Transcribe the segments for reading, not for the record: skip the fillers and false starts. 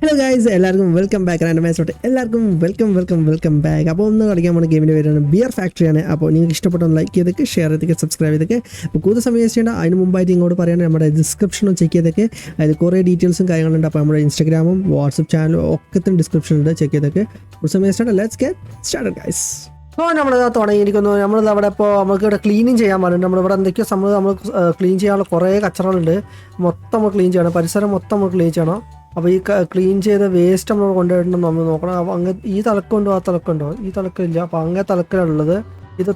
Hello guys, എല്ലാവർക്കും welcome back. റാൻഡമൈസോട്ട് എല്ലാവർക്കും welcome back. അപ്പോൾ ഒന്ന് കളിക്കാൻ പോകുന്ന ഗെയിമിൻ്റെ പേരാണ് ബിയർ ഫാക്ടറിയാണ്. അപ്പോൾ നിങ്ങൾക്ക് ഇഷ്ടപ്പെട്ട ലൈക്ക് ചെയ്തൊക്കെ ഷെയർ ചെയ്തൊക്കെ സബ്സ്ക്രൈബ് ചെയ്തൊക്കെ. അപ്പോൾ കൂടുതൽ സമയം ചെയ്യേണ്ട അതിന് മുമ്പായിട്ട് ഇങ്ങോട്ട് പറയുകയാണ് നമ്മുടെ ഡിസ്ക്രിപ്ഷനും ചെക്ക് ചെയ്തൊക്കെ. അതിൽ കുറേ ഡീറ്റെയിൽസും കാര്യങ്ങളുണ്ട്. അപ്പോൾ നമ്മുടെ ഇൻസ്റ്റാഗ്രാമും വാട്സപ്പ് ചാനലും ഒക്കെ ഡിസ്ക്രിപ്ഷൻ ഉണ്ട്, ചെക്ക് ചെയ്തൊക്കെ. കൂടുതൽ സമയം ചെയ്യേണ്ട ലെറ്റ്സ് ഗെറ്റ് സ്റ്റാർട്ടഡ് ഗൈസ്. അപ്പോൾ നമ്മളിത് തുടങ്ങിയിരിക്കുന്നു. നമ്മളിത് അവിടെ ഇപ്പോൾ നമുക്ക് ഇവിടെ ക്ലീനിങ് ചെയ്യാൻ പറഞ്ഞിട്ടുണ്ട്. നമ്മളിവിടെ എന്തൊക്കെയോ നമ്മൾ ക്ലീൻ ചെയ്യാനുള്ള കുറേ കച്ചറകളുണ്ട്. മൊത്തം നമ്മൾ ക്ലീൻ ചെയ്യണം, പരിസരം മൊത്തം നമ്മൾ ക്ലീൻ ചെയ്യണം. അപ്പോൾ ഈ ക്ലീൻ ചെയ്ത വേസ്റ്റ് നമ്മൾ കൊണ്ടുപോയിട്ട് നമ്മൾ നോക്കണം. അപ്പോൾ അങ്ങ് ഈ തലക്കുണ്ടോ ആ തലക്കുണ്ടോ? ഈ തലക്കില്ല. അപ്പോൾ അങ്ങനെ തലക്കിലുള്ളത് ഇത്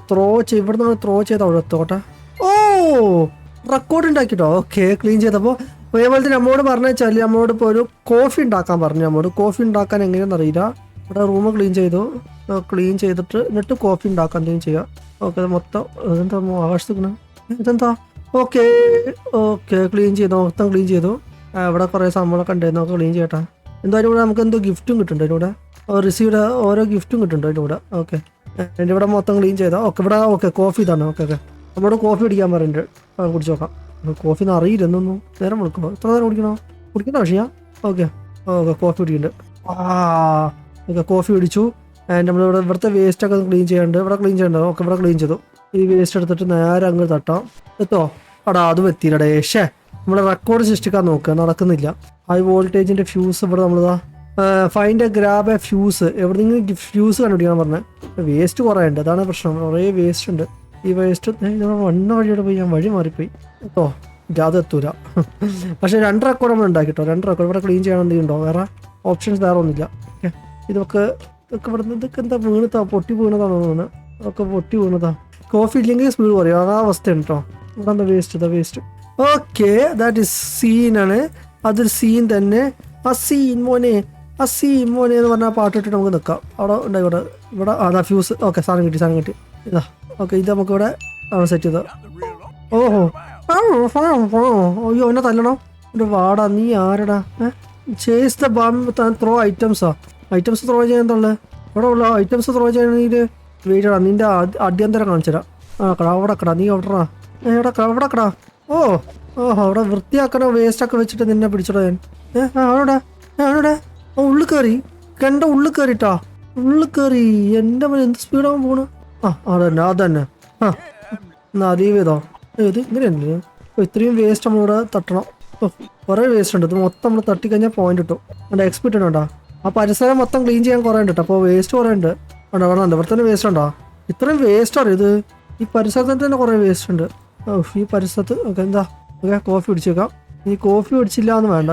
ഇവിടെ നിന്ന് ത്രോ ചെയ്ത് അവിടെ എത്തോട്ടെ. ഓ, റെക്കോർഡ് ഉണ്ടാക്കിട്ടോ. ഓക്കെ, ക്ലീൻ ചെയ്തപ്പോൾ അതേപോലെ തന്നെ നമ്മോട് പറഞ്ഞു വെച്ചാൽ നമ്മളോട് ഇപ്പോൾ ഒരു കോഫി ഉണ്ടാക്കാൻ പറഞ്ഞു. നമ്മോട് കോഫി ഉണ്ടാക്കാൻ എങ്ങനെയാണെന്ന് അറിയില്ല. ഇവിടെ റൂം ക്ലീൻ ചെയ്തു. ക്ലീൻ ചെയ്തിട്ട് എന്നിട്ട് കോഫി ഉണ്ടാക്കാൻ എന്തെങ്കിലും ചെയ്യാം. ഓക്കെ, അത് മൊത്തം ഇതെന്താ ആകാശത്തിക്കണ ഇതെന്താ? ഓക്കെ ക്ലീൻ ചെയ്തു, മൊത്തം ക്ലീൻ ചെയ്തു. ഇവിടെ കുറേ സംഭവങ്ങളൊക്കെ ഉണ്ടായിരുന്നു, നമുക്ക് ക്ലീൻ ചെയ്യട്ടെ. എന്തായാലും ഇവിടെ നമുക്ക് എന്തോ ഗിഫ്റ്റും കിട്ടുന്നുണ്ട് അതിലൂടെ. റിസീവ്ഡ് ഓരോ ഗിഫ്റ്റും കിട്ടുന്നുണ്ട് അതിലൂടെ. ഓക്കെ, എൻ്റെ ഇവിടെ മൊത്തം ക്ലീൻ ചെയ്താൽ ഇവിടെ. ഓക്കെ, കോഫി ഇതാണ്. ഓക്കെ നമ്മളോട് കോഫി കുടിക്കാൻ പറഞ്ഞിട്ടുണ്ട്. കുടിച്ച് നോക്കാം. കോഫി ഒന്നും അറിയില്ല എന്നൊന്നും. നേരം വിളിക്കണോ? എത്ര നേരം കുടിക്കണോ പക്ഷേ? ഓക്കെ കോഫി കുടിക്കുന്നുണ്ട്. ഓക്കെ, കോഫി കുടിച്ചു. നമ്മളിവിടെ ഇവിടുത്തെ വേസ്റ്റൊക്കെ ക്ലീൻ ചെയ്യാണ്ട്. ഇവിടെ ക്ലീൻ ചെയ്യണ്ടോ? ഓക്കെ, ഇവിടെ ക്ലീൻ ചെയ്തു. ഈ വേസ്റ്റ് എടുത്തിട്ട് നേരെ അങ്ങ് തട്ടാം. എത്തോ? അതും എത്തിയില്ലടേ. നമ്മൾ റെക്കോർഡ് സൃഷ്ടിക്കാൻ നോക്കുക, നടക്കുന്നില്ല. ഹൈ വോൾട്ടേജിൻ്റെ ഫ്യൂസ് ഇവിടെ നമ്മളിതാ find A grab A fuse. എവിടെയെങ്കിലും ഫ്യൂസ് കണ്ടുപിടിക്കാൻ പറഞ്ഞത്. വേസ്റ്റ് കുറേ ഉണ്ട്, അതാണ് പ്രശ്നം. കുറേ വേസ്റ്റ് ഉണ്ട്. ഈ വേസ്റ്റ് വന്ന വഴിയോടെ പോയി ഞാൻ വഴി മാറിപ്പോയി കേട്ടോ. അത് എത്തൂല. പക്ഷേ 2 റെക്കോർഡ് നമ്മൾ ഉണ്ടാക്കിട്ടോ. 2 റെക്കോർഡ് ഇവിടെ ക്ലീൻ ചെയ്യണം. എന്തെങ്കിലും ഉണ്ടോ? വേറെ ഓപ്ഷൻസ് വേറെ ഒന്നുമില്ല. ഓക്കെ, ഇതൊക്കെ ഇവിടെ ഇതൊക്കെ എന്താ വീണതാ? പൊട്ടി വീണതാണോ തോന്നുന്നത്? അതൊക്കെ പൊട്ടി വീണതാ. കോഫി ഇല്ലെങ്കിൽ സ്പീഡ് കുറയും, അതാ അവസ്ഥയാണ് കേട്ടോ. ഇവിടെ എന്താ വേസ്റ്റ്. ഓക്കെ, ദാറ്റ് ഇസ് സീനാണ്. അതൊരു സീൻ തന്നെ. ആ സീൻ മോനെ എന്ന് പറഞ്ഞാൽ പാട്ടിട്ട് നമുക്ക് നിൽക്കാം. അവിടെ ഉണ്ടായിക്കോട്ടെ. ഇവിടെ അതാ ഫ്യൂസ്. ഓക്കെ, സാധനം കിട്ടി. ഇതാ. ഓക്കെ, ഇത് നമുക്കിവിടെ സെറ്റ് ചെയ്തോ. ഓഹോ, അയ്യോ എന്നെ തല്ലണോ? ഒരു വാടാ, നീ ആരടാ? ചേസ് ദ ബം ത്രോ ഐറ്റംസാ. ഐറ്റംസ് ത്രോ ചെയ്യാൻ ഇവിടെ ഉള്ള ഐറ്റംസ് ത്രോ ചെയ്യണമെങ്കിൽ വെയിറ്റടാ, നിന്റെ അടിയന്തരം കാണിച്ചുതരാം. അവിടെ കടാ, നീ അവിടെ കടാ. ഓഹോ, അവിടെ വൃത്തിയാക്കണ വേസ്റ്റൊക്കെ വെച്ചിട്ട് നിന്നെ പിടിച്ചോടാ ഞാൻ. അവിടെ ഉള്ളിൽ കയറി. ഉള്ളിൽ കയറിട്ടാ. ഉള്ളിൽ കയറി. എൻ്റെ മതി എന്ത് സ്പീഡാകുമ്പോൾ പോണു. അതന്നെ. എന്നാ ലീവ് ചെയ്തോ. ഇത് ഇങ്ങനെയല്ലേ? ഇത്രയും വേസ്റ്റ് നമ്മളിവിടെ തട്ടണം. കുറേ വേസ്റ്റ് ഉണ്ട്. ഇത് മൊത്തം നമ്മൾ തട്ടിക്കഴിഞ്ഞാൽ പോയിന്റ് കിട്ടും. എൻ്റെ എക്സ്പെക്റ്റ് ഉണ്ടോ? ആ പരിസരം മൊത്തം ക്ലീൻ ചെയ്യാൻ കുറേ ഉണ്ട് കേട്ടോ. അപ്പോൾ വേസ്റ്റ് കുറേ ഉണ്ട്. വേണ്ട, ഇവിടെ തന്നെ വേസ്റ്റ് ഉണ്ടോ? ഇത്രയും വേസ്റ്റാണ് ഇത്. ഈ പരിസരത്തിൽ തന്നെ കുറേ വേസ്റ്റ് ഉണ്ട്. ഈ പരിസരത്ത്. ഓക്കെ, എന്താ? ഓക്കെ, കോഫി കുടിച്ചേക്കാം. ഇനി കോഫി കുടിച്ചില്ല എന്ന് വേണ്ട.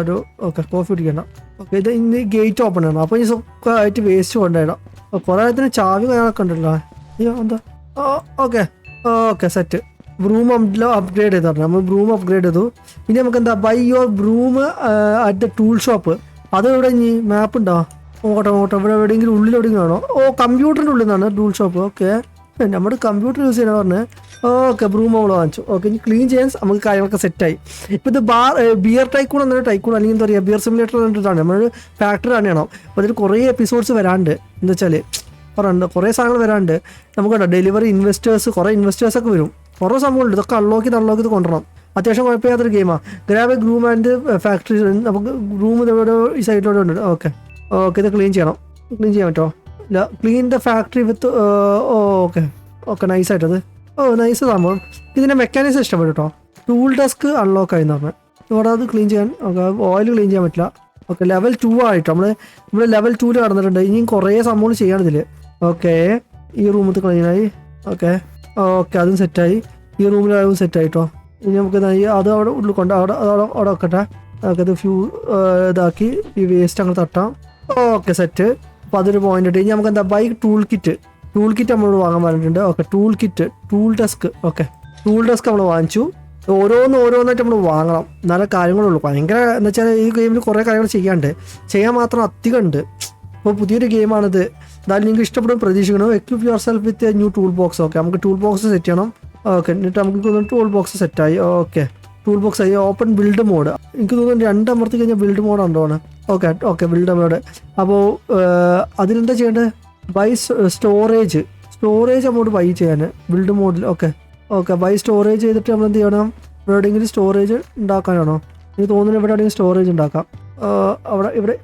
കോഫി കുടിക്കണ്ട. ഓക്കെ, ഇത് ഇന്ന് ഗേറ്റ് ഓപ്പൺ ആണ്. അപ്പോൾ ഈ സുഖമായിട്ട് വേസ്റ്റ് കൊണ്ടുപോയിടാം. കുറേ അതിന് ചാവി കാര്യങ്ങളൊക്കെ ഉണ്ടല്ലോ. അയ്യോ എന്താ? Okay set. ബ്രൂം അപ്ഗ്രേഡ് ചെയ്ത് പറഞ്ഞു. നമ്മൾ ബ്രൂം അപ്ഗ്രേഡ് ചെയ്തു. ഇനി നമുക്ക് എന്താ? Buy your broom at the tool shop. അത് ഇവിടെ ഇനി മാപ്പ് ഉണ്ടോ? ഓട്ടെ ഇവിടെ എവിടെയെങ്കിലും ഉള്ളിലെവിടെയെങ്കിലും ആണോ? കമ്പ്യൂട്ടറിൻ്റെ ഉള്ളിൽ നിന്നാണ് ടൂൾ ഷോപ്പ്. ഓക്കെ, നമ്മുടെ കമ്പ്യൂട്ടർ യൂസ് ചെയ്യാൻ പറഞ്ഞത്. ഓക്കെ, ബ്രൂം നമ്മൾ വാങ്ങിച്ചു. ഓക്കെ, ഇനി ക്ലീൻ ചെയ്യാൻ നമുക്ക് കാര്യങ്ങളൊക്കെ സെറ്റായി. ഇപ്പോൾ ഇത് ബിയർ ടൈക്കൂൺ എന്നൊരു ടൈക്കൂൺ, അല്ലെങ്കിൽ എന്താ പറയുക, ബിയർ സിമുലേറ്റർ എന്നിട്ടാണ് നമ്മളൊരു ഫാക്ടറി തന്നെയാണോ. അപ്പോൾ അതിൽ കുറേ എപ്പിസോഡ്സ് വരാണ്ട്. എന്താ വെച്ചാൽ പറയുന്നുണ്ട്, കുറേ സാധനങ്ങൾ വരാണ്ട്. നമുക്കുണ്ടോ ഡെലിവറി കുറേ ഇൻവെസ്റ്റേഴ്സൊക്കെ വരും. കുറേ സംഭവമുണ്ട്. ഇതൊക്കെ അൺലോക്ക് ചെയ്ത് കൊണ്ടുവരണം. അത്യാവശ്യം കുഴപ്പമില്ലാത്തൊരു ഗെയിമാണ്. Grab groom and factory. നമുക്ക് ഗ്രൂം ഇവിടെ ഈ സൈഡിലൂടെ ഉണ്ട്. ഓക്കെ, ഇത് ക്ലീൻ ചെയ്യാൻ പറ്റുമോ? ഇല്ല, clean the factory with. Okay നൈസായിട്ടത്. നൈസ് സംഭവം. ഇതിൻ്റെ മെക്കാനിസം ഇഷ്ടപ്പെട്ടു കേട്ടോ. ടൂൾ ഡെസ്ക് അൺലോക്ക് ആയി പറഞ്ഞത്. ഇവിടെ അത് ക്ലീൻ ചെയ്യാൻ. ഓക്കെ, ഓയിൽ ക്ലീൻ ചെയ്യാൻ പറ്റില്ല. ഓക്കെ, ലെവൽ 2 ആയിട്ടോ. നമ്മൾ ലെവൽ 2 കടന്നിട്ടുണ്ട്. ഇനിയും കുറേ സംഭവങ്ങൾ ചെയ്യാണിതിൽ. ഓക്കെ, ഈ റൂമിൽ ക്ലീനായി. ഓക്കെ അതും സെറ്റായി. ഈ റൂമിലും സെറ്റായിട്ടോ. ഇനി നമുക്ക് അത് അവിടെ ഉള്ളിൽ കൊണ്ട് അവിടെ വെക്കട്ടെ. ഓക്കെ, ഇത് ഇതാക്കി ഈ വേസ്റ്റ് അങ്ങ് തട്ടാം. Okay set. അപ്പോൾ അതൊരു പോയിന്റ് ഇട്ട്. ഇനി നമുക്ക് എന്താ? ബൈ ടൂൾ കിറ്റ് നമ്മളോട് വാങ്ങാൻ പറഞ്ഞിട്ടുണ്ട്. Okay, tool desk. Okay, tool desk നമ്മൾ വാങ്ങിച്ചു. ഓരോന്നായിട്ട് നമ്മൾ വാങ്ങണം, നല്ല കാര്യങ്ങളുള്ളൂ. ഭയങ്കര എന്ന് വെച്ചാൽ ഈ ഗെയിമിൽ കുറേ കാര്യങ്ങൾ ചെയ്യാൻ മാത്രം അധികം ഉണ്ട്. അപ്പോൾ പുതിയൊരു ഗെയിമാണിത്. എന്തായാലും നിങ്ങൾക്ക് ഇഷ്ടപ്പെടും പ്രതീക്ഷിക്കണം. Equip yourself with a new tool box. Okay, നമുക്ക് ടൂൾ ബോക്സ് സെറ്റ് ചെയ്യണം. ഓക്കെ, എന്നിട്ട് നമുക്ക് ടൂൾ ബോക്സ് സെറ്റായി. ഓക്കെ, ടൂൾ ബോക്സ് ആയി. Open build mode. എനിക്ക് തോന്നുന്നു 2 അമർത്തി കഴിഞ്ഞാൽ ബിൽഡ് മോഡ് ഉണ്ടോണ്. Okay build mode. അപ്പോൾ അതിലെന്താ ചെയ്യേണ്ടത്? ബൈ സ്റ്റോറേജ് അങ്ങോട്ട് ബൈ ചെയ്യാൻ ബിൽഡ് മോഡിൽ. ഓക്കെ ബൈ സ്റ്റോറേജ് ചെയ്തിട്ട് നമ്മൾ എന്ത് ചെയ്യണം? എവിടെയെങ്കിലും സ്റ്റോറേജ് ഉണ്ടാക്കാനാണോ? എനിക്ക് തോന്നുന്നു ഇവിടെ എവിടെയെങ്കിലും സ്റ്റോറേജ് ഉണ്ടാക്കാം. ഇവിടെ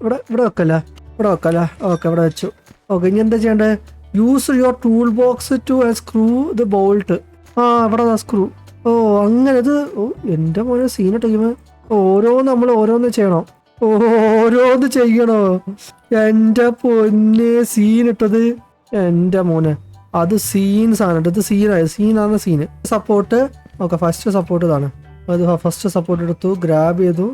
ഇവിടെ വെക്കല്ലേ? ഓക്കെ, ഇവിടെ വെച്ചു. ഓക്കെ, ഇനി എന്താ ചെയ്യേണ്ടത്? Use your tool box to screw the bolt. ഇവിടെ സ്ക്രൂ. അങ്ങനെ ഇത്. എൻ്റെ മോനെ സീന ടൈം. നമ്മൾ ഓരോന്ന് ചെയ്യണോ? ഓരോന്ന് ചെയ്യണോ? എൻ്റെ പൊന്നെ സീനിട്ടത്. എൻ്റെ മോനെ അത് സീൻ സാധനം. ഇത് സീനാണ് scene. Support. Okay, first support ഇതാണ്. അത് ഫസ്റ്റ് സപ്പോർട്ട് എടുത്തു, ഗ്രാബ് ചെയ്തു.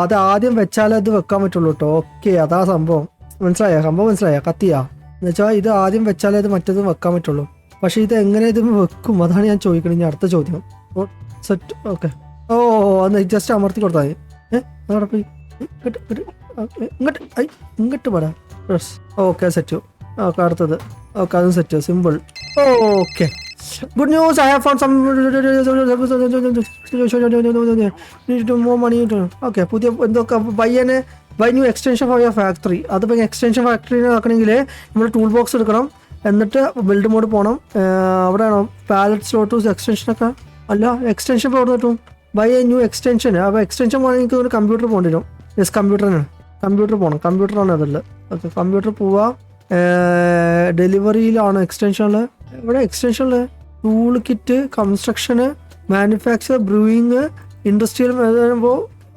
അത് ആദ്യം വെച്ചാലേ അത് വെക്കാൻ പറ്റുള്ളൂ കേട്ടോ. ഓക്കെ, അതാ സംഭവം. മനസ്സിലായ കത്തിയാ എന്നുവെച്ചാൽ ഇത് ആദ്യം വെച്ചാലേ അത് മറ്റേത് വെക്കാൻ പറ്റുള്ളൂ. പക്ഷെ ഇത് എങ്ങനെ ഇത് വെക്കും? അതാണ് ഞാൻ ചോദിക്കണത്. ഇനി അടുത്ത ചോദ്യം. സെറ്റ്. ഓക്കെ. അന്ന് ജസ്റ്റ് അമർത്തി കൊടുത്താൽ മതി. അവിടെ പോയി ഇങ്ങോട്ട് പാടാ. Okay, set. ഓക്കെ, അടുത്തത്. ഓക്കെ, അതും set. Simple. Okay, good news. I have found some more money. Okay, പുതിയ എന്തൊക്കെ buy new extension for your factory. അതിപ്പോൾ എക്സ്റ്റൻഷൻ ഫാക്ടറി ആക്കണമെങ്കിൽ നമ്മൾ ടൂൾ ബോക്സ് എടുക്കണം. എന്നിട്ട് ബിൽഡ് മോഡ് പോകണം. അവിടെയാണോ പാലറ്റ് സ്ലോട്ട് എക്സ്റ്റൻഷനൊക്കെ? അല്ല, എക്സ്റ്റൻഷൻ ഇപ്പോൾ എവിടെ കിട്ടും? Buy a new extension. അപ്പോൾ എക്സ്റ്റൻഷൻ പോകണമെങ്കിൽ എനിക്ക് ഒരു കമ്പ്യൂട്ടർ പോകേണ്ടി വരും. യെസ്, കമ്പ്യൂട്ടർ പോകണം. കമ്പ്യൂട്ടറാണ് അതിൽ. ഓക്കെ, കമ്പ്യൂട്ടർ പോവാം. ഡെലിവറിയിലാണ് എക്സ്റ്റൻഷനിൽ. ഇവിടെ എക്സ്റ്റൻഷനിൽ ടൂൾ കിറ്റ്, കൺസ്ട്രക്ഷന്, മാനുഫാക്ചർ, ബ്രൂയിങ്, ഇൻഡസ്ട്രിയൽ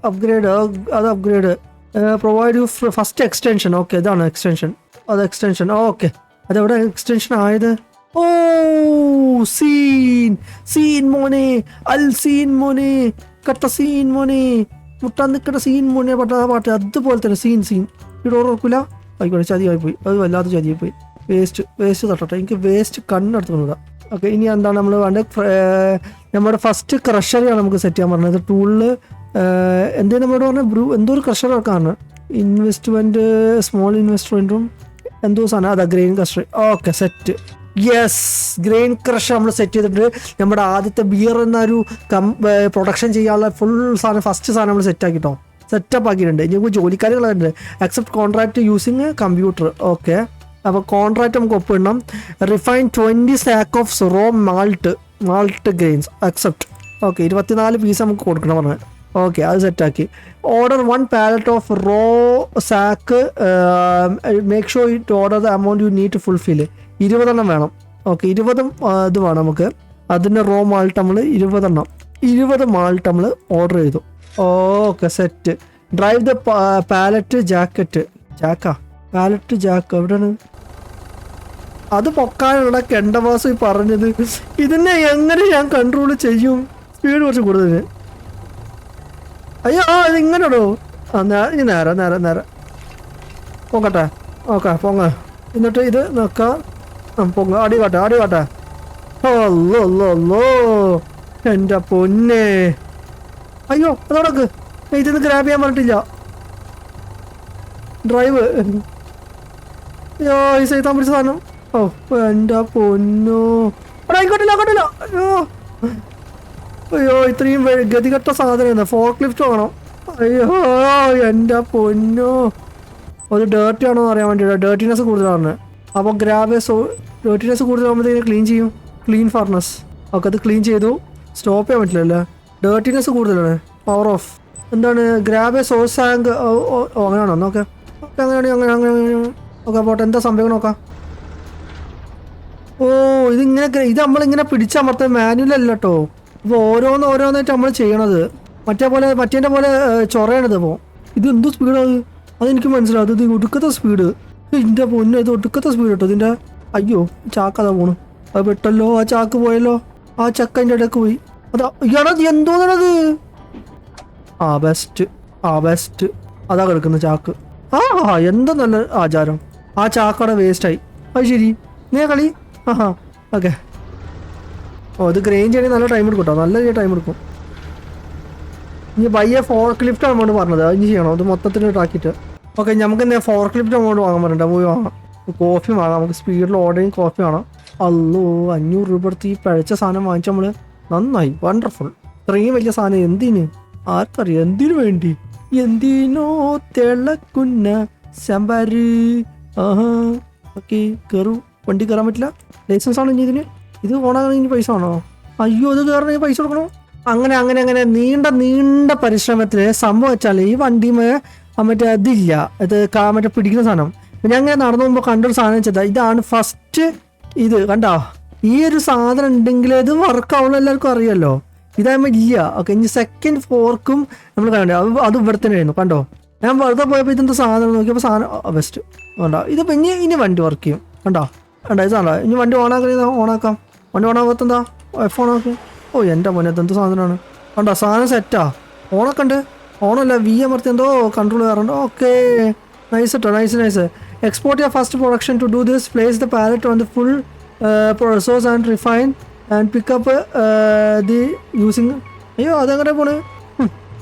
അപ്ഗ്രേഡ്. അത് upgrade. Provide you first extension. Okay, ഇതാണ് എക്സ്റ്റൻഷൻ. അത് എക്സ്റ്റൻഷൻ. ഓക്കെ, അതെവിടെ എക്സ്റ്റൻഷൻ ആയത്? സീൻ മോനെ. സീൻ മോനെ മുട്ടാൻ നിൽക്കട്ട സീൻ മോനെ. പാട്ട് അതുപോലെ തന്നെ സീൻ. ഇവിടെ ഓർക്കൂല. ആയിക്കോട്ടെ, ചതിയായി പോയി. അത് വല്ലാത്ത ചതിയായി പോയി. വേസ്റ്റ് തട്ടട്ടെ. എനിക്ക് വേസ്റ്റ് കണ്ണെടുത്തുകൊണ്ടുകൂടാ. ഓക്കെ, ഇനി എന്താണ് നമ്മൾ വേണ്ടത്? നമ്മുടെ ഫസ്റ്റ് ക്രഷറിയാണ് നമുക്ക് സെറ്റ് ചെയ്യാൻ പറഞ്ഞത്. ടൂളിൽ എന്തേ നമ്മളോട് പറഞ്ഞ എന്തോ ഒരു ക്രഷർ ഇറക്കാണ്. ഇൻവെസ്റ്റ്മെൻറ്റ്, സ്മോൾ ഇൻവെസ്റ്റ്മെൻറ്റും എന്തോ സാധനം. അതാ grain crusher. Okay, set. Yes, grain crusher നമ്മൾ സെറ്റ് ചെയ്തിട്ട് നമ്മുടെ ആദ്യത്തെ ബിയർ എന്നൊരു പ്രൊഡക്ഷൻ ചെയ്യാനുള്ള ഫുൾ സാധനം ഫസ്റ്റ് സാധനം നമ്മൾ സെറ്റാക്കിട്ടോ. സെറ്റപ്പ് ആക്കിയിട്ടുണ്ട്. ഇനി ജോലിക്കാരുകളുണ്ട്. Accept contract using computer. Okay, അപ്പോൾ കോൺട്രാക്ട് നമുക്ക് ഒപ്പിടണം. Refine 20 sack of raw malt grains. Accept. Okay, 24 piece നമുക്ക് കൊടുക്കണം പറഞ്ഞത്. ഓക്കെ, അത് സെറ്റാക്കി. Order 1 pallet of raw sack. Make sure it order the amount you need to fulfil. 20 വേണം. Okay, 20 ഇത് വേണം നമുക്ക്. അതിൻ്റെ റോ മാൾട്ട് നമ്മൾ 20 മാൾട്ട് നമ്മൾ ഓർഡർ ചെയ്തു. Okay, set. Drive the pallet jacket. Pallet jack എവിടെയാണ്? അത് പൊക്കാനുള്ള കെണ്ടവാസി പറഞ്ഞത്. ഇതിനെ എങ്ങനെ ഞാൻ കൺട്രോൾ ചെയ്യും? സ്പീഡ് കുറച്ച് കൂടുതൽ. അയ്യോ, ഇതിങ്ങനെടോ. ഇനി നേരെ പൊങ്ങട്ടെ. ഓക്കെ, പൊങ്ങ. എന്നിട്ട് ഇത് നോക്കാം. പൊങ്ങ. അടിവാട്ടെ. അല്ലോ എൻ്റെ പൊന്നെ. അയ്യോ, അതോടൊക്കെ ഇതൊന്ന് ഗ്രാബ് ചെയ്യാൻ പറഞ്ഞിട്ടില്ല. ഡ്രൈവ്. അയ്യോ, ഈ സൈത്താൻ പിടിച്ച സാധനം. എൻ്റെ പൊന്നോ. അങ്ങോട്ടില്ല. അയ്യോ, ഇത്രയും ഗതികെട്ട സാധനം. ഫോർക്ക് ലിഫ്റ്റ് വേണം. അയ്യോ, എൻ്റെ പൊന്നോ. അത് ഡേർട്ടി ആണോ എന്ന് അറിയാൻ വേണ്ടിയിട്ട്. ഡേർട്ടിനെസ് കൂടുതലാണ്. അപ്പോൾ ഡേർട്ടിനെസ് കൂടുതലാകുമ്പോഴത്തേക്ക് ക്ലീൻ ചെയ്യും. Clean furnace. ഓക്കെ, അത് ക്ലീൻ ചെയ്തു. സ്റ്റോപ്പ് ചെയ്യാൻ പറ്റില്ലല്ലേ? ഡേർട്ടിനെസ് കൂടുതലാണ്. Power off. എന്താണ്? Grab source tank. അങ്ങനെയാണോ? ഓക്കെ, അങ്ങനെ. ഓക്കെ, പോട്ടെ. എന്താ സംഭവം നോക്കാം. ഇത് നമ്മളിങ്ങനെ പിടിച്ചമർത്താൻ മാനുവൽ അല്ല കേട്ടോ. അപ്പോൾ ഓരോന്നായിട്ട് നമ്മൾ ചെയ്യണത്. മറ്റേൻ്റെ പോലെ ചൊറയണത്. അപ്പോൾ ഇത് എന്തോ സ്പീഡാണ് അതെനിക്ക് മനസ്സിലാവും. ഇത് ഒടുക്കത്തെ സ്പീഡ്. ഇതിൻ്റെ പൊന്നെ, ഇത് ഒടുക്കത്തെ സ്പീഡ് കേട്ടോ ഇതിൻ്റെ. അയ്യോ, ചാക്ക് അതാ പോണു. അത് പെട്ടല്ലോ. ആ ചാക്ക് പോയല്ലോ. ആ ചക്ക അതിൻ്റെ ഇടയ്ക്ക് പോയി. അതാ എന്തോന്നണത്? ബെസ്റ്റ്. അതാ കിടക്കുന്ന ചാക്ക്. എന്താ നല്ല ആചാരം. ആ ചാക്കടെ വേസ്റ്റായി. അത് ശരി. നീ കളി. ഓക്കെ. ഇത് ഗ്രെയിൻ ചെയ്യണമെങ്കിൽ നല്ല ടൈം എടുക്കും കേട്ടോ. നല്ല ടൈം എടുക്കും. ഇനി ബയ്യ ഫോർക്ക് ലിഫ്റ്റ് അമൗണ്ട് പറഞ്ഞത്. അത് ഇനി ചെയ്യണം. അത് മൊത്തത്തിൽ ആക്കിയിട്ട്. ഓക്കെ, നമുക്ക് എന്താ ഫോർക്ക് ലിഫ്റ്റ് അമൗണ്ട് വാങ്ങാൻ പറഞ്ഞിട്ട് പോയി വാങ്ങാം. കോഫി വാങ്ങാം. നമുക്ക് സ്പീഡിൽ ഓർഡറിങ് കോഫി വേണം. അല്ലോ, 500 രൂപ എടുത്ത് ഈ പഴച്ച സാധനം വാങ്ങിച്ച നമ്മൾ. നന്നായി, വണ്ടർഫുൾ. ഇത്രയും വലിയ സാധനം എന്തിന്? ആർക്കറിയാം എന്തിനു വേണ്ടി. എന്തിനോ തിളക്കുന്ന ശമ്പര്. ഓക്കെ, കയറൂ. വണ്ടി കയറാൻ പറ്റില്ല. ലൈസൻസ് ആണോ ഇനി ഇതിന്? ഇത് ഓണാകണമെങ്കിൽ പൈസ ആണോ? അയ്യോ, ഇത് കയറണമെങ്കിൽ പൈസ കൊടുക്കണോ? അങ്ങനെ നീണ്ട പരിശ്രമത്തിൽ സംഭവം വെച്ചാൽ ഈ വണ്ടിമേ മറ്റേ ഇതില്ല, ഇത് മറ്റേ പിടിക്കുന്ന സാധനം. ഞാൻ അങ്ങനെ നടന്നു പോകുമ്പോൾ കണ്ടൊരു സാധനം ചെയ്താൽ ഇതാണ് ഫസ്റ്റ്. ഇത് കണ്ടോ, ഈ ഒരു സാധനം ഉണ്ടെങ്കിൽ ഇത് വർക്കാവുന്ന എല്ലാവർക്കും അറിയാമല്ലോ. ഇതാകുമ്പോൾ ഇല്ല. ഓക്കെ, ഇനി സെക്കൻഡ് ഫോർക്കും നമ്മൾ കണ്ടോ, അത് ഇവിടെ തന്നെ ആയിരുന്നു. കണ്ടോ, ഞാൻ വെറുതെ പോയപ്പോൾ ഇതെന്താ സാധനം നോക്കിയപ്പോൾ സാധനം ബെസ്റ്റ്. കണ്ടോ, ഇതിപ്പോൾ ഇനി വണ്ടി വർക്ക് ചെയ്യും. കണ്ടോ ഇത് സാധനം ഇനി വണ്ടി ഓണാക്കാം. വണ്ടി ഓണാകത്തെന്താ F ഓണാക്കും. ഓ എൻ്റെ മോനെ എന്ത് സാധനമാണ്. കണ്ടോ സാധനം സെറ്റാ. ഓണൊക്കെ ഉണ്ട്. ഓണല്ല വി അമർത്തി എന്തോ കൺട്രോൾ ചെയ്യാറുണ്ട്. ഓക്കെ, നൈസ് കേട്ടോ, nice. Export your first production to do this. Place the pallet on the full process and refine and pickup the using. അയ്യോ അതെങ്ങനെ പോണ്.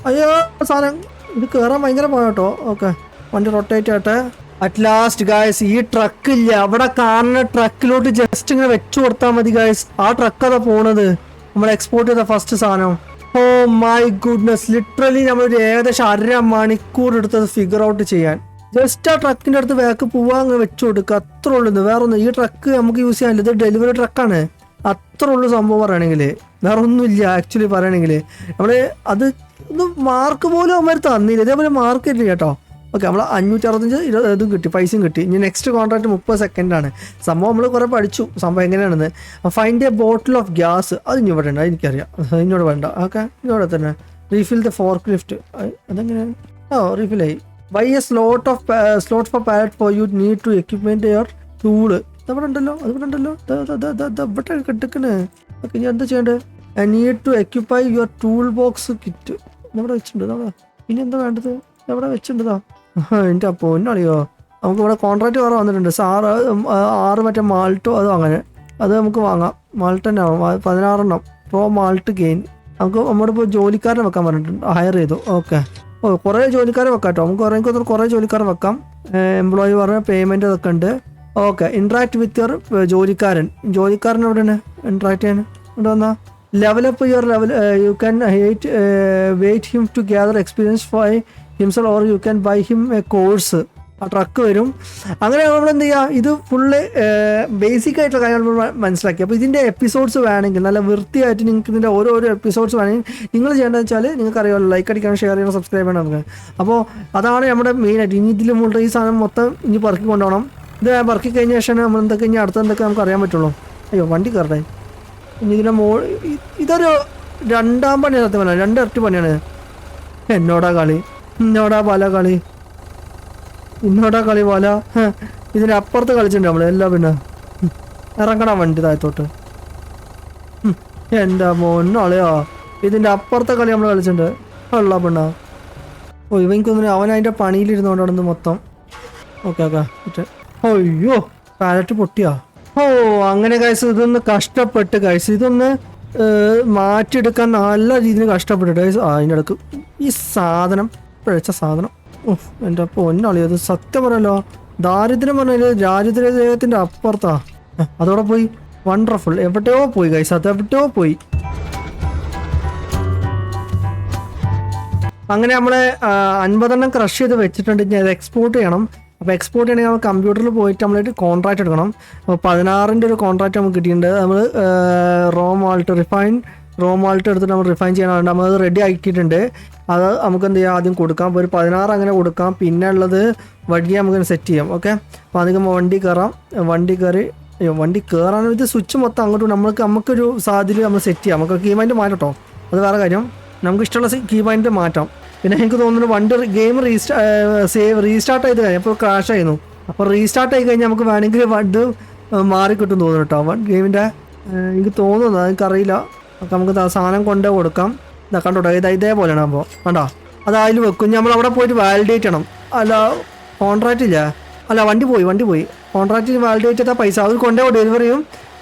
അയ്യോ സാധനം ഇത് കയറാൻ ഭയങ്കര പോകട്ടോ. ഓക്കെ, വണ്ടി റൊട്ടേറ്റ് ആട്ടെ. അറ്റ് ലാസ്റ്റ് ഗായ്സ്, ഈ ട്രക്ക് ഇല്ല അവിടെ കാണുന്ന ട്രക്കിലോട്ട് ജസ്റ്റ് ഇങ്ങനെ വെച്ചു കൊടുത്താൽ മതി ഗായ്സ്. ആ ട്രക്ക് അതാ പോണത്, നമ്മൾ എക്സ്പോർട്ട് ചെയ്ത ഫസ്റ്റ് സാധനം. ഓ മൈ ഗുഡ്നസ്, ലിറ്ററലി നമ്മളൊരു ഏകദേശം 1.5 മണിക്കൂർ എടുത്തത് ഫിഗർ ഔട്ട് ചെയ്യാൻ. ജസ്റ്റ് ആ ട്രക്കിൻ്റെ അടുത്ത് വേക്ക് പോവാൻ അങ്ങ് വെച്ചു കൊടുക്കുക, അത്ര ഉള്ളു. വേറെ ഒന്നും ഈ ട്രക്ക് നമുക്ക് യൂസ് ചെയ്യാനില്ല, ഇത് ഡെലിവറി ട്രക്കാണ്. അത്ര ഉള്ളു സംഭവം പറയണമെങ്കിൽ, വേറെ ഒന്നുമില്ല ആക്ച്വലി പറയണമെങ്കിൽ. നമ്മൾ അത് മാർക്ക് പോലും അവന്മാർ തന്നില്ല, ഇതേപോലെ മാർക്ക് ഇല്ല കേട്ടോ. ഓക്കെ, നമ്മൾ 565 ഇതും കിട്ടി, പൈസയും കിട്ടി. ഇനി നെക്സ്റ്റ് കോൺട്രാക്ട് 30 സെക്കൻഡാണ്. സംഭവം നമ്മൾ കുറേ പഠിച്ചു സംഭവം എങ്ങനെയാണെന്ന്. Find A bottle of gas, അത് ഇനി ഇവിടെ ഉണ്ട്, എനിക്കറിയാം. ഇന്നോട് വേണ്ട. ഓക്കെ, ഇന്നോടെ തന്നെ. റീഫിൽ ദ ഫോർക്ക് ലിഫ്റ്റ്, അതെങ്ങനെയാണ്? ഓ റീഫിലായി. Buy a slot for pallet for you need to equipment your tool. ഇതവിടെ ഉണ്ടല്ലോ, അതിവിടെ ഉണ്ടല്ലോ, ഇവിടെ കിടക്കണേ. ഓക്കെ, ഇനി എന്താ ചെയ്യേണ്ടത്? I need to equip your tool box kit. ഇവിടെ വെച്ചിട്ടുണ്ട്. അവിടെ ഇനി എന്താ വേണ്ടത്? എവിടെ വെച്ചിട്ടുണ്ടോ? എൻ്റെ അപ്പോൾ എന്നറിയോ, നമുക്ക് ഇവിടെ കോൺട്രാക്റ്റ് വേറെ വന്നിട്ടുണ്ട്. 6 മറ്റേ മാൾട്ടോ അതോ അങ്ങനെ, അത് നമുക്ക് വാങ്ങാം. മാൾട്ട് തന്നെ ആവും, 16 പ്രോ മാൾട്ട് ഗെയിൻ. നമുക്ക് നമ്മുടെ ഇപ്പോൾ ജോലിക്കാരനെ വെക്കാൻ പറഞ്ഞിട്ടുണ്ട്, ഹയർ ചെയ്തു. ഓക്കെ, ഓ കുറേ ജോലിക്കാരെ വെക്കാം കേട്ടോ. നമുക്ക് കുറേ ജോലിക്കാരെ വെക്കാം. എംപ്ലോയി പറഞ്ഞ പേയ്മെൻറ്റ് അതൊക്കെ ഉണ്ട്. ഓക്കെ, ഇൻട്രാക്ട് വിത്ത് യുവർ ജോലിക്കാരൻ എവിടെയാണ് ഇൻട്രാക്ട് ചെയ്യാൻ? ഇവിടെ വന്നാൽ level up your you can wait him to gather experience for himself or you can buy him a course. ആ ട്രക്ക് വരും. അങ്ങനെ നമ്മൾ എന്ത് ചെയ്യുക, ഇത് ഫുള്ള് ബേസിക് ആയിട്ടുള്ള കാര്യങ്ങൾ മനസ്സിലാക്കി. അപ്പോൾ ഇതിൻ്റെ എപ്പിസോഡ്സ് വേണമെങ്കിൽ നല്ല വൃത്തിയായിട്ട് നിങ്ങൾക്ക് ഇതിൻ്റെ ഓരോ എപ്പിസോഡ്സ് വേണമെങ്കിൽ നിങ്ങൾ ചെയ്യേണ്ടതെന്ന് വെച്ചാൽ നിങ്ങൾക്ക് അറിയാമല്ലോ, ലൈക്ക് അടിക്കണം, ഷെയർ ചെയ്യണം, സബ്സ്ക്രൈബ് ചെയ്യണം നമുക്ക്. അപ്പോൾ അതാണ് നമ്മുടെ മെയിനായിട്ട്. ഇനി ഇതിൽ മുകളിൽ ഈ സാധനം മൊത്തം ഇനി പറക്കി കൊണ്ടുപോകണം. ഇത് പറക്കി കഴിഞ്ഞ ശേഷം നമ്മൾ എന്തൊക്കെ ഇനി അടുത്തെന്തൊക്കെ നമുക്ക് അറിയാൻ പറ്റുള്ളൂ. അയ്യോ വണ്ടി കയറട്ടെ. ഇനി ഇതിൻ്റെ ഇതൊരു 2ാം പണിയാണ് സത്യം പറഞ്ഞാൽ, 2 ഇരട്ടി പണിയാണ്. എന്നോടാ കളി പോലെ. ഇതിൻ്റെ അപ്പുറത്ത് കളിച്ചിട്ടുണ്ട് നമ്മൾ എല്ലാം. പിന്നെ ഇറങ്ങണം വണ്ടി താഴത്തോട്ട്. എൻ്റെ മോനോളയോ, ഇതിൻ്റെ അപ്പുറത്തെ കളി നമ്മൾ കളിച്ചിട്ടുണ്ട്. ഉള്ള പെണ്ണ. ഓ ഇവനിക്കൊന്നും അവൻ അതിൻ്റെ പണിയിലിരുന്നുകൊണ്ടാണ് മൊത്തം. ഓക്കെ അയ്യോ പാലറ്റ് പൊട്ടിയാ. ഓ അങ്ങനെ കഴിച്ച് ഇതൊന്ന് കഷ്ടപ്പെട്ട് കഴിച്ച് ഇതൊന്ന് മാറ്റിയെടുക്കാൻ നല്ല രീതിയിൽ കഷ്ടപ്പെട്ടിട്ട് അതിൻ്റെ ഇടക്ക് ഈ സാധനം പിഴച്ച സാധനം. എൻ്റെ പൊന്നാളി, അത് സത്യം പറയല്ലോ, ദാരിദ്ര്യം പറഞ്ഞാൽ ദാരിദ്ര്യത്തിൻ്റെ അപ്പുറത്താ. അതോടെ പോയി. വണ്ടർഫുൾ. എവിടെയോ പോയി ഗൈസ്, അത് എവിടെയോ പോയി. അങ്ങനെ നമ്മളെ 50 ക്രഷ് ചെയ്ത് വെച്ചിട്ടുണ്ട്. ഇനി അത് എക്സ്പോർട്ട് ചെയ്യണം. അപ്പോൾ എക്സ്പോർട്ട് ചെയ്യണമെങ്കിൽ നമ്മൾ കമ്പ്യൂട്ടറിൽ പോയിട്ട് നമ്മളായിട്ട് കോൺട്രാക്റ്റ് എടുക്കണം. അപ്പോൾ 16 ഒരു കോൺട്രാക്റ്റ് നമുക്ക് കിട്ടിയിട്ടുണ്ട്. നമ്മൾ റോ മാൾട്ട് എടുത്തിട്ട് നമ്മൾ റിഫൈൻ ചെയ്യാനുണ്ട്. നമ്മളത് റെഡി ആക്കിയിട്ടുണ്ട്. അത് നമുക്ക് എന്ത് ചെയ്യാം, ആദ്യം കൊടുക്കാം. അപ്പോൾ ഒരു 16 അങ്ങനെ കൊടുക്കാം. പിന്നെ ഉള്ളത് വഴിയെ നമുക്ക് സെറ്റ് ചെയ്യാം. ഓക്കെ, അപ്പോൾ അധികം വണ്ടി കയറാനും ഇത് സ്വിച്ച് മൊത്തം അങ്ങോട്ട് നമുക്കൊരു സാധ്യത നമ്മൾ സെറ്റ് ചെയ്യാം. നമുക്ക് കീ മൈൻഡ് മാറ്റട്ടോ, അത് വേറെ കാര്യം. നമുക്ക് ഇഷ്ടമുള്ള കീ മൈൻഡ് മാറ്റാം. പിന്നെ എനിക്ക് തോന്നുന്നു വണ്ടി ഗെയിം റീസ്റ്റാർട്ട് ചെയ്ത് കഴിഞ്ഞാൽ അപ്പോൾ ക്രാഷ് ആയിരുന്നു. അപ്പോൾ റീസ്റ്റാർട്ട് ആയി കഴിഞ്ഞാൽ നമുക്ക് വേണമെങ്കിൽ വണ്ടി മാറിക്കിട്ടും തോന്നുന്നു കേട്ടോ ഗെയിമിൻ്റെ. എനിക്ക് തോന്നുന്നു, എനിക്കറിയില്ല. അപ്പോൾ നമുക്ക് സാധനം കൊണ്ടേ കൊടുക്കാം. ഇതാ കണ്ടോട്ടോ, ഇതേപോലെയാണ്. അപ്പോൾ കണ്ടോ, അത് അതിൽ വെക്കും. നമ്മൾ അവിടെ പോയിട്ട് വാലിഡേറ്റ് ചെയ്യണം. അല്ല കോൺട്രാക്റ്റ് ഇല്ല, അല്ല വണ്ടി പോയി കോൺട്രാക്റ്റ് വാലിഡേറ്റ് ചെയ്താൽ പൈസ അത് കൊണ്ടേ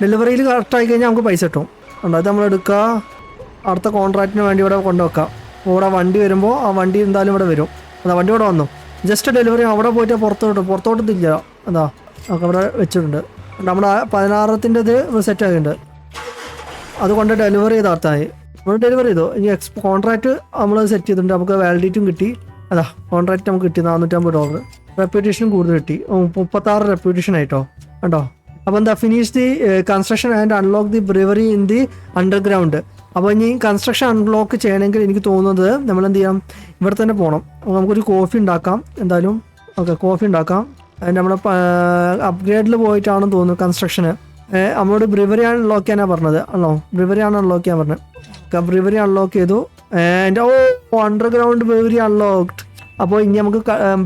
ഡെലിവറിയിൽ കറക്റ്റായി കഴിഞ്ഞാൽ നമുക്ക് പൈസ കിട്ടും. കണ്ടോ, ഇത് നമ്മൾ എടുക്കുക, അടുത്ത കോൺട്രാക്റ്റിന് വേണ്ടി ഇവിടെ കൊണ്ടുവെക്കാം. ഇവിടെ വണ്ടി വരുമ്പോൾ ആ വണ്ടി എന്തായാലും ഇവിടെ വരും. അതാ വണ്ടി ഇവിടെ വന്നു. ജസ്റ്റ് ഡെലിവറി അവിടെ പോയിട്ട് പുറത്തോട്ടില്ല. അതാ നമുക്ക് ഇവിടെ വെച്ചിട്ടുണ്ട്. നമ്മുടെ 16ത്തിൻ്റെ ഇത് സെറ്റ് ആക്കിയിട്ടുണ്ട്. അതുകൊണ്ട് ഡെലിവറി ചെയ്ത് അർത്ഥമായി നമ്മൾ ഡെലിവറി ചെയ്തു. ഇനി കോൺട്രാക്റ്റ് നമ്മൾ സെറ്റ് ചെയ്തിട്ടുണ്ട്. നമുക്ക് വാലിഡിറ്റിയും കിട്ടി. അതാ കോൺട്രാക്റ്റ് നമുക്ക് കിട്ടി $450. റെപ്യൂട്ടേഷൻ കൂടുതൽ കിട്ടി. 36 റെപ്യൂട്ടേഷൻ ആയിട്ടോ കണ്ടോ. അപ്പോൾ എന്താ, finish the construction and unlock the brewery in the underground. അപ്പോൾ ഇനി കൺസ്ട്രക്ഷൻ അൺബ്ലോക്ക് ചെയ്യണമെങ്കിൽ എനിക്ക് തോന്നുന്നത് നമ്മൾ എന്ത് ചെയ്യാം, ഇവിടെ തന്നെ പോകണം. അപ്പോൾ നമുക്കൊരു കോഫി ഉണ്ടാക്കാം എന്തായാലും. ഓക്കെ, കോഫി ഉണ്ടാക്കാം. നമ്മുടെ അപ്ഗ്രേഡിൽ പോയിട്ടാണെന്ന് തോന്നുന്നു കൺസ്ട്രക്ഷന്. നമ്മളോട് ബ്രിവറിയാണ് അൺലോക്ക് ചെയ്യാനാണ് പറഞ്ഞത്. ആണോ, ബ്രിവറിയാണ് അൺലോക്ക് ചെയ്യാൻ പറഞ്ഞത്. ബ്രിവറി അൺലോക്ക് ചെയ്തു. എൻ്റെ അണ്ടർഗ്രൗണ്ട് ബ്രിവറി അൺലോക്ക്ഡ്. അപ്പോൾ ഇനി നമുക്ക്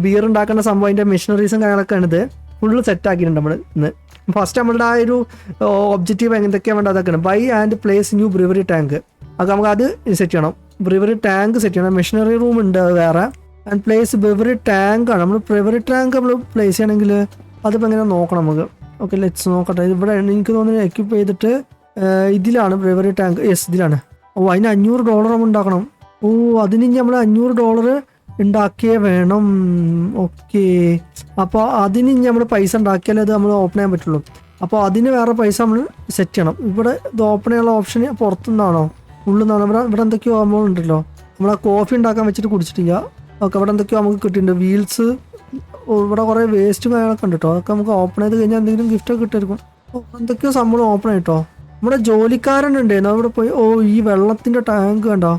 ബിയർ ഉണ്ടാക്കേണ്ട സംഭവം അതിൻ്റെ മെഷീനറീസും കാര്യങ്ങളൊക്കെ ആണിത് ഫുള്ള് സെറ്റാക്കിയിട്ടുണ്ട് നമ്മൾ ഇന്ന്. ഫസ്റ്റ് നമ്മളുടെ ആ ഒരു ഒബ്ജക്റ്റീവ് എന്തൊക്കെയാണ് വേണ്ടത് അതൊക്കെയാണ്. Buy and place new brewery tank. അത് നമുക്ക് അത് സെറ്റ് ചെയ്യണം. ബ്രിവറി ടാങ്ക് സെറ്റ് ചെയ്യണം. മെഷീനറി റൂം ഉണ്ട് വേറെ. ആൻഡ് പ്ലേസ് ബ്രിവറി ടാങ്കാണ്. നമ്മൾ ബ്രിവറി ടാങ്ക് നമ്മൾ പ്ലേസ് ചെയ്യണമെങ്കിൽ അതിപ്പോൾ എങ്ങനെ നോക്കണം നമുക്ക്. ഓക്കെ, ലെറ്റ്സ് നോക്കട്ടെ. ഇവിടെ എനിക്ക് തോന്നുന്നു എക്യുപ്പ് ചെയ്തിട്ട് ഇതിലാണ് ബ്രിവറി ടാങ്ക്. യെസ്, ഇതിലാണ്. അതിന് $500 നമ്മൾ ഉണ്ടാക്കണം. അതിന് നമ്മൾ $500 ഉണ്ടാക്കിയേ വേണം. ഓക്കെ, അപ്പോൾ അതിന് നമ്മൾ പൈസ ഉണ്ടാക്കിയാലേ അത് നമ്മൾ ഓപ്പൺ ചെയ്യാൻ പറ്റുള്ളൂ. അപ്പോൾ അതിന് വേറെ പൈസ നമ്മൾ സെറ്റ് ചെയ്യണം. ഇവിടെ ഇത് ഓപ്പൺ ചെയ്യാനുള്ള ഓപ്ഷൻ പുറത്തുനിന്നാണോ ഉള്ളിൽ നിന്നാണോ? ഇവിടെ എന്തൊക്കെയോ ആകുമ്പോൾ ഉണ്ടല്ലോ, നമ്മൾ ആ കോഫി ഉണ്ടാക്കാൻ വെച്ചിട്ട് കുടിച്ചിട്ടില്ല. ഓക്കെ, ഇവിടെ എന്തൊക്കെയോ നമുക്ക് കിട്ടിയിട്ടുണ്ട്. വീൽസ്, ഇവിടെ കുറേ വേസ്റ്റും കാര്യങ്ങളൊക്കെ ഉണ്ട് കേട്ടോ. അതൊക്കെ നമുക്ക് ഓപ്പൺ ചെയ്ത് കഴിഞ്ഞാൽ എന്തെങ്കിലും ഗിഫ്റ്റൊക്കെ കിട്ടുമായിരിക്കും. എന്തൊക്കെയോ സംഭവം ഓപ്പൺ ആയിട്ടോ. നമ്മുടെ ജോലിക്കാരനുണ്ടായിരുന്നു അവിടെ പോയി. ഈ വെള്ളത്തിൻ്റെ ടാങ്ക് കണ്ടോ?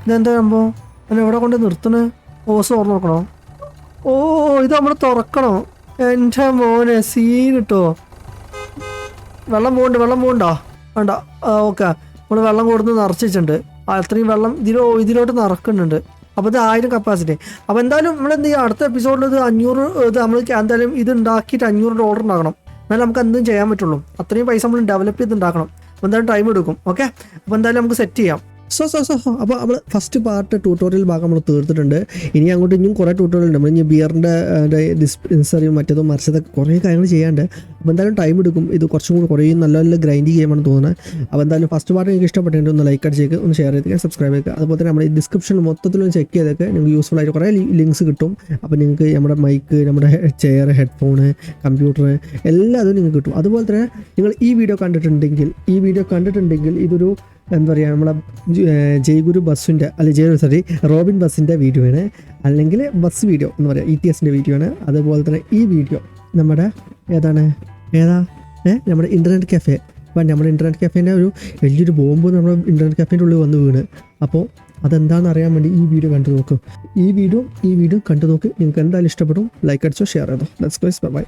ഇതെന്താ സംഭവം? അതിന് എവിടെ കൊണ്ട് നിർത്തണേ? ഓസ് തുറന്ന് നോക്കണോ? ഇത് നമ്മൾ തുറക്കണോ? എൻ്റെ മോനെ സീൻ കിട്ടോ. വെള്ളം പോകണ്ടോ? വേണ്ട. ഓക്കെ, നമ്മൾ വെള്ളം കൊടുത്ത് നിറച്ചിട്ടുണ്ട്. അത്രയും വെള്ളം ഇതിലോട്ട് നിറക്കുന്നുണ്ട്. അപ്പോൾ ഇത് 1000 കപ്പാസിറ്റി. അപ്പോൾ എന്തായാലും നമ്മൾ എന്ത് ചെയ്യുക, അടുത്ത എപ്പിസോഡിൽ ഇത് 500 നമ്മൾ എന്തായാലും ഇത് ഉണ്ടാക്കിയിട്ട് $500 ഉണ്ടാക്കണം. എന്നാലും നമുക്ക് എന്തും ചെയ്യാൻ പറ്റുള്ളൂ. അത്രയും പൈസ നമ്മൾ ഡെവലപ്പ് ചെയ്ത് ഉണ്ടാക്കണം. അപ്പോൾ എന്തായാലും ടൈം എടുക്കും. ഓക്കെ, അപ്പോൾ എന്തായാലും നമുക്ക് സെറ്റ് ചെയ്യാം. അപ്പോൾ നമ്മൾ ഫസ്റ്റ് പാർട്ട് ട്യൂട്ടോറിയൽ ഭാഗം നമ്മൾ തീർത്തിട്ടുണ്ട്. ഇനി അങ്ങോട്ട് ഇനിയും കുറേ ട്യൂട്ടോറിയൽ ഉണ്ട്. നമ്മൾ ഇനി ബിയറിൻ്റെ ഡിസ്പെൻസറിയും മറ്റേതും മറിച്ചതൊക്കെ കുറേ കാര്യങ്ങൾ ചെയ്യാണ്ട്. അപ്പോൾ എന്തായാലും ടൈം എടുക്കും. ഇത് കുറച്ചും കൂടി കുറേ നല്ല ഗ്രൈൻഡ് ചെയ്യുമെന്ന് തോന്നുന്നത്. അപ്പോൾ എന്തായാലും ഫസ്റ്റ് പാർട്ട് എനിക്ക് ഇഷ്ടപ്പെട്ടിട്ടുണ്ട്. ഒന്ന് ലൈക്ക് അടിച്ചേക്ക്, ഒന്ന് ഷെയർ ചെയ്തേക്ക്, സബ്സ്ക്രൈബ് ചെയ്യുക. അതുപോലെ തന്നെ നമ്മുടെ ഈ ഡിസ്ക്രിപ്ഷനിൽ മൊത്തത്തിലൊന്ന് ചെക്ക് ചെയ്തൊക്കെ നിങ്ങൾക്ക് യൂസ്ഫുൾ ആയിട്ട് കുറേ ലിങ്ക്സ് കിട്ടും. അപ്പോൾ നിങ്ങൾക്ക് നമ്മുടെ മൈക്ക്, നമ്മുടെ ചെയർ, ഹെഡ്ഫോണ്, കമ്പ്യൂട്ടർ എല്ലാതും നിങ്ങൾക്ക് കിട്ടും. അതുപോലെ തന്നെ നിങ്ങൾ ഈ വീഡിയോ കണ്ടിട്ടുണ്ടെങ്കിൽ ഇതൊരു എന്താ പറയുക, നമ്മളെ ജയ്ഗുരു ബസ്സിൻ്റെ റോബിൻ ബസ്സിൻ്റെ വീഡിയോ ആണ്, അല്ലെങ്കിൽ ബസ് വീഡിയോ എന്ന് പറയുക, ETSൻ്റെ വീഡിയോ ആണ്. അതുപോലെ തന്നെ ഈ വീഡിയോ നമ്മുടെ നമ്മുടെ ഇൻ്റർനെറ്റ് കഫേ. അപ്പം നമ്മുടെ ഇൻ്റർനെറ്റ് കഫേൻ്റെ ഒരു വലിയൊരു ബോംബ് നമ്മുടെ ഇൻ്റർനെറ്റ് കഫേൻ്റെ ഉള്ളിൽ വന്ന് വീണ്. അപ്പോൾ അതെന്താണെന്ന് അറിയാൻ വേണ്ടി ഈ വീഡിയോ കണ്ടു നോക്കും. ഈ വീഡിയോ കണ്ടു നോക്കി. നിങ്ങൾക്ക് എന്തായാലും ഇഷ്ടപ്പെടും. ലൈക്ക് അടിച്ചോ, ഷെയർ ചെയ്തോ. Let's go, by.